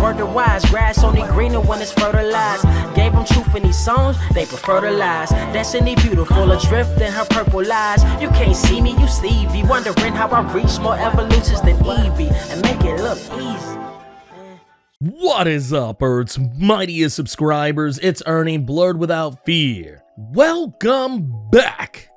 word to wise. Grass only greener when it's fertilized. Gave them truth in these songs, they prefer to lies. Destiny beautiful, adrift in her purple lies. You can't see me, you Stevie. Wondering how I reach more evolutions than Evie and make it look easy. What is up, Earth's mightiest subscribers? It's Ernie, Blerd without fear. Welcome back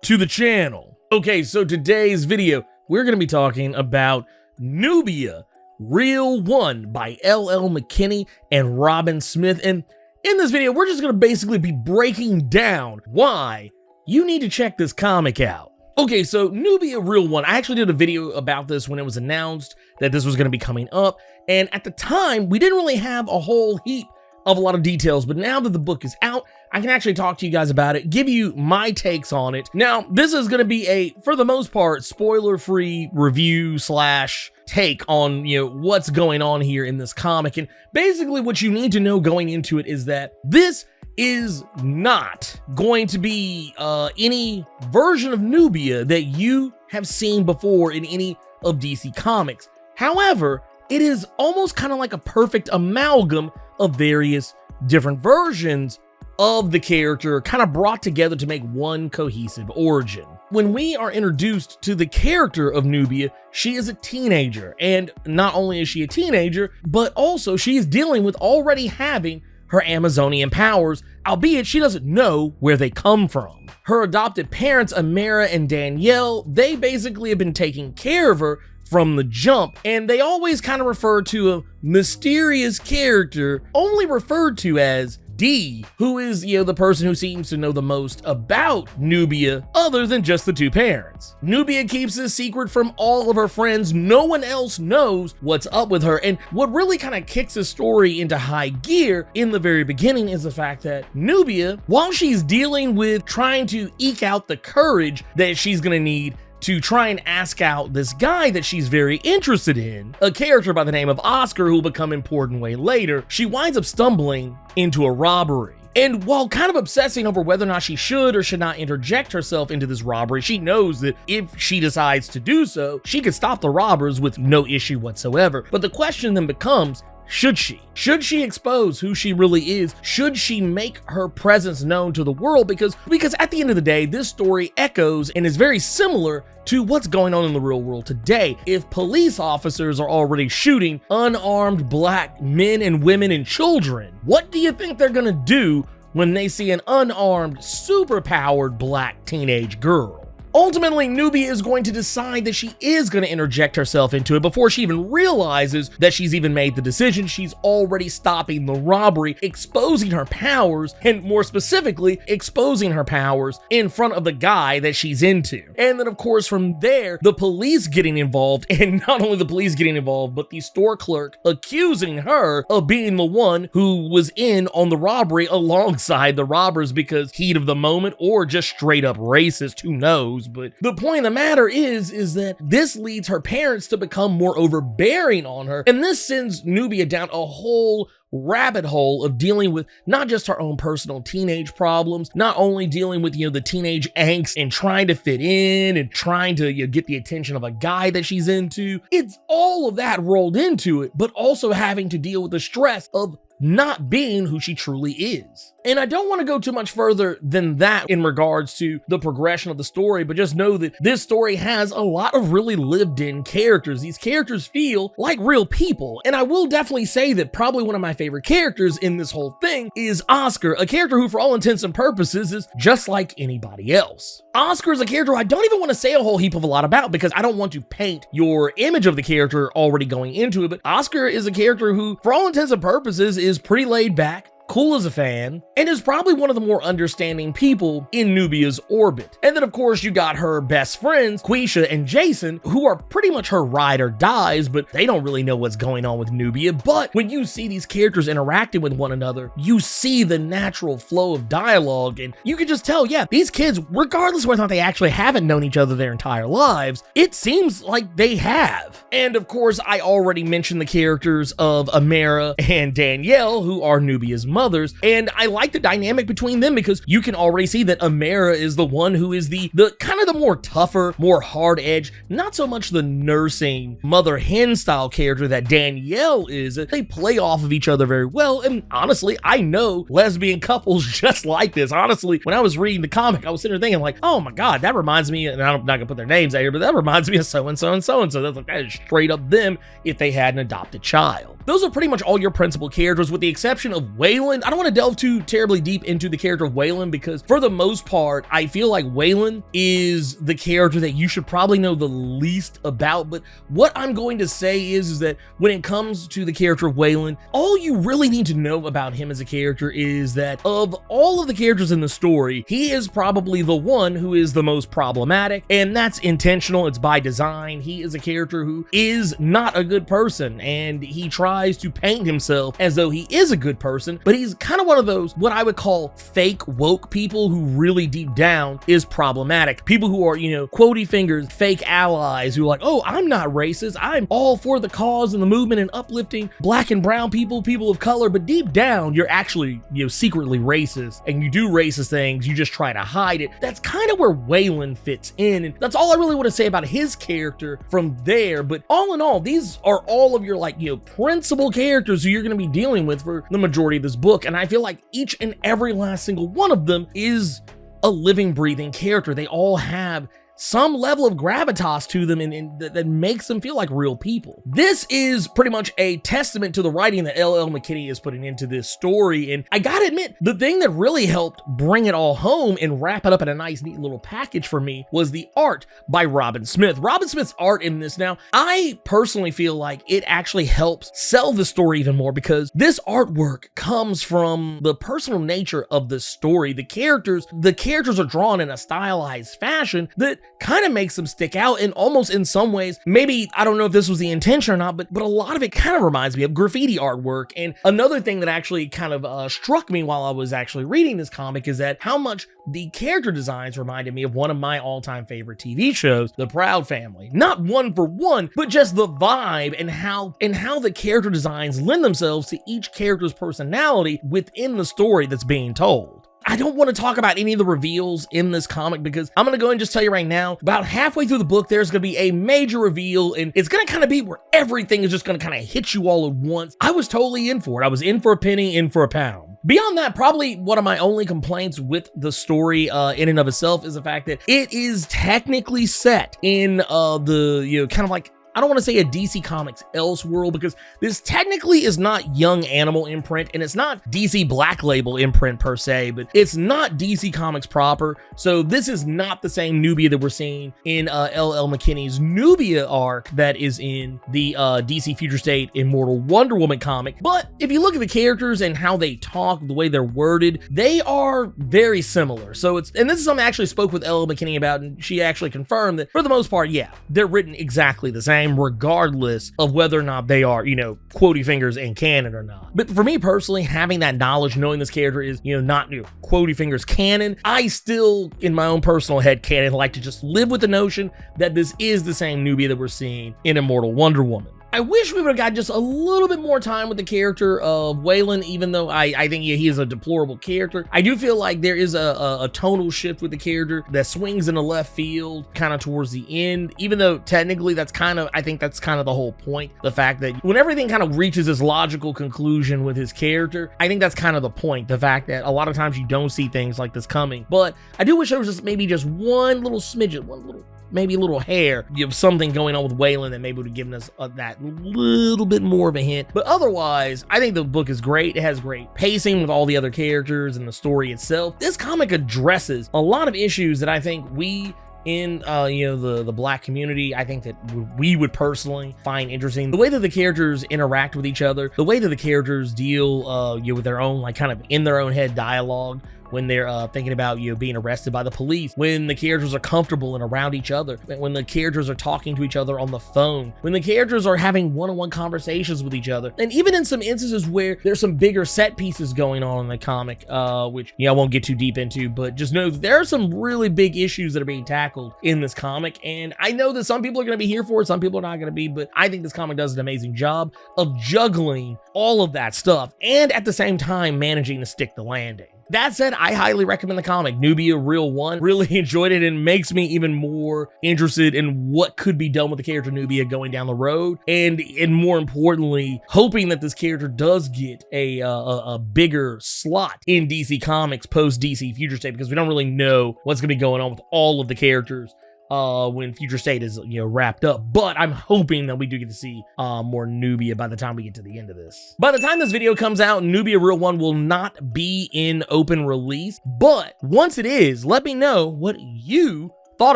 to the channel. Okay, so today's video, we're going to be talking about Nubia, Real One by L.L. McKinney and Robin Smith. And in this video, we're just going to basically be breaking down why you need to check this comic out. Okay, so Nubia Real One, I actually did a video about this when it was announced that this was going to be coming up, and at the time, we didn't really have a whole heap of a lot of details, but now that the book is out, I can actually talk to you guys about it, give you my takes on it. Now, this is going to be a, for the most part, spoiler-free review slash take on, what's going on here in this comic, and basically what you need to know going into it is that this is not going to be any version of Nubia that you have seen before in any of DC Comics. However, it is almost kind of like a perfect amalgam of various different versions of the character kind of brought together to make one cohesive origin. When we are introduced to the character of Nubia, she is a teenager, and not only is she a teenager, but also she is dealing with already having her Amazonian powers, albeit she doesn't know where they come from. Her adopted parents, Amara and Danielle, they basically have been taking care of her from the jump, and they always kind of refer to a mysterious character, only referred to as D, who is, the person who seems to know the most about Nubia other than just the two parents. Nubia keeps this secret from all of her friends. No one else knows what's up with her. And what really kind of kicks the story into high gear in the very beginning is the fact that Nubia, while she's dealing with trying to eke out the courage that she's gonna need to try and ask out this guy that she's very interested in, a character by the name of Oscar who will become important way later, she winds up stumbling into a robbery. And while kind of obsessing over whether or not she should or should not interject herself into this robbery, she knows that if she decides to do so, she could stop the robbers with no issue whatsoever. But the question then becomes, should she? Should she expose who she really is? Should she make her presence known to the world? Because at the end of the day, this story echoes and is very similar to what's going on in the real world today. If police officers are already shooting unarmed black men and women and children, what do you think they're gonna do when they see an unarmed, superpowered black teenage girl? Ultimately, Nubia is going to decide that she is going to interject herself into it before she even realizes that she's even made the decision. She's already stopping the robbery, exposing her powers, and more specifically, exposing her powers in front of the guy that she's into. And then, of course, from there, the police getting involved, and not only the police getting involved, but the store clerk accusing her of being the one who was in on the robbery alongside the robbers because heat of the moment or just straight up racist, who knows? But the point of the matter is that this leads her parents to become more overbearing on her, and this sends Nubia down a whole rabbit hole of dealing with not just her own personal teenage problems, not only dealing with, the teenage angst and trying to fit in and trying to get the attention of a guy that she's into. It's all of that rolled into it, but also having to deal with the stress of not being who she truly is. And I don't want to go too much further than that in regards to the progression of the story, but just know that this story has a lot of really lived-in characters. These characters feel like real people, and I will definitely say that probably one of my favorite characters in this whole thing is Oscar, a character who for all intents and purposes is just like anybody else. Oscar is a character I don't even want to say a whole heap of a lot about because I don't want to paint your image of the character already going into it, but Oscar is a character who for all intents and purposes is pretty laid back, cool as a fan, and is probably one of the more understanding people in Nubia's orbit. And then of course you got her best friends, Quisha and Jason, who are pretty much her ride or dies, but they don't really know what's going on with Nubia. But when you see these characters interacting with one another, you see the natural flow of dialogue, and you can just tell, yeah, these kids, regardless of whether or not they actually haven't known each other their entire lives, it seems like they have. And of course, I already mentioned the characters of Amara and Danielle, who are Nubia's mom. mothers, and I like the dynamic between them because you can already see that Amara is the one who is the kind of the more tougher, more hard edge, not so much the nursing mother hen style character that Danielle is. They play off of each other very well, and honestly, I know lesbian couples just like this. Honestly, when I was reading the comic, I was sitting there thinking like, oh my god, that reminds me, and I'm not gonna put their names out here, but that reminds me of so-and-so and so-and-so. That's like, that is straight up them if they had an adopted child. Those are pretty much all your principal characters with the exception of Waylon. I don't want to delve too terribly deep into the character of Waylon because for the most part, I feel like Waylon is the character that you should probably know the least about. But what I'm going to say is that when it comes to the character of Waylon, all you really need to know about him as a character is that of all of the characters in the story, he is probably the one who is the most problematic, and that's intentional. It's by design. He is a character who is not a good person, and he tries to paint himself as though he is a good person, but he's kind of one of those what I would call fake woke people who really deep down is problematic. People who are, you know, quotey fingers, fake allies who are like, oh, I'm not racist. I'm all for the cause and the movement and uplifting black and brown people, people of color, but deep down, you're actually, you know, secretly racist and you do racist things. You just try to hide it. That's kind of where Waylon fits in, and that's all I really want to say about his character from there. But all in all, these are all of your, like, you know, principal characters who you're going to be dealing with for the majority of this book, and I feel like each and every last single one of them is a living, breathing character. They all have some level of gravitas to them and that makes them feel like real people. This is pretty much a testament to the writing that L.L. McKinney is putting into this story, and I gotta admit, the thing that really helped bring it all home and wrap it up in a nice, neat little package for me was the art by Robin Smith. Robin Smith's art in this now, I personally feel like it actually helps sell the story even more because this artwork comes from the personal nature of the story. The characters are drawn in a stylized fashion that kind of makes them stick out, and almost in some ways, maybe, I don't know if this was the intention or not, but a lot of it kind of reminds me of graffiti artwork. And another thing that actually kind of struck me while I was actually reading this comic is that how much the character designs reminded me of one of my all-time favorite TV shows, The Proud Family. Not one for one, but just the vibe and how the character designs lend themselves to each character's personality within the story that's being told. I don't want to talk about any of the reveals in this comic because I'm going to go and just tell you right now, about halfway through the book, there's going to be a major reveal, and it's going to kind of be where everything is just going to kind of hit you all at once. I was totally in for it. I was in for a penny, in for a pound. Beyond that, probably one of my only complaints with the story in and of itself is the fact that it is technically set in the, you know, kind of like, I don't want to say a DC Comics Elseworld because this technically is not Young Animal imprint and it's not DC Black Label imprint per se, but it's not DC Comics proper. So this is not the same Nubia that we're seeing in L.L. McKinney's Nubia arc that is in the DC Future State Immortal Wonder Woman comic. But if you look at the characters and how they talk, the way they're worded, they are very similar. So and this is something I actually spoke with L.L. McKinney about, and she actually confirmed that for the most part, yeah, they're written exactly the same, regardless of whether or not they are, you know, quotey fingers in canon or not. But for me personally, having that knowledge, knowing this character is, you know, not, you know, quotey fingers canon, I still, in my own personal head canon, like to just live with the notion that this is the same Nubia that we're seeing in Immortal Wonder Woman. I wish we would have got just a little bit more time with the character of Waylon, even though I think he is a deplorable character. I do feel like there is a tonal shift with the character that swings in the left field kind of towards the end, even though technically that's kind of, I think that's kind of the whole point. The fact that when everything kind of reaches this logical conclusion with his character, I think that's kind of the point. The fact that a lot of times you don't see things like this coming, but I do wish there was just maybe just one little smidget, maybe a little hair of something going on with Waylon that maybe would have given us that little bit more of a hint. But otherwise, I think the book is great. It has great pacing with all the other characters and the story itself. This comic addresses a lot of issues that I think we in you know, the black community, I think that we would personally find interesting. The way that the characters interact with each other, the way that the characters deal you know, with their own, like, kind of in their own head dialogue when they're thinking about, you know, being arrested by the police, when the characters are comfortable and around each other, when the characters are talking to each other on the phone, when the characters are having one-on-one conversations with each other, and even in some instances where there's some bigger set pieces going on in the comic, which, yeah, I won't get too deep into, but just know that there are some really big issues that are being tackled in this comic, and I know that some people are going to be here for it, some people are not going to be, but I think this comic does an amazing job of juggling all of that stuff and at the same time managing to stick the landing. That said, I highly recommend the comic. Nubia Real 1. Really enjoyed it and makes me even more interested in what could be done with the character Nubia going down the road. And more importantly, hoping that this character does get a bigger slot in DC Comics post DC Future State, because we don't really know what's going to be going on with all of the characters when Future State is, you know, wrapped up. But I'm hoping that we do get to see more Nubia by the time we get to the end of this. By the time this video comes out, Nubia Real 1 will not be in open release, but once it is, let me know what you thought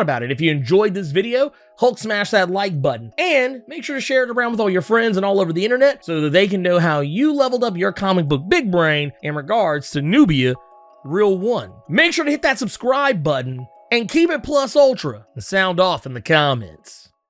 about it. If you enjoyed this video, Hulk smash that like button and make sure to share it around with all your friends and all over the internet so that they can know how you leveled up your comic book big brain in regards to Nubia Real 1. Make sure to hit that subscribe button and keep it plus ultra and sound off in the comments.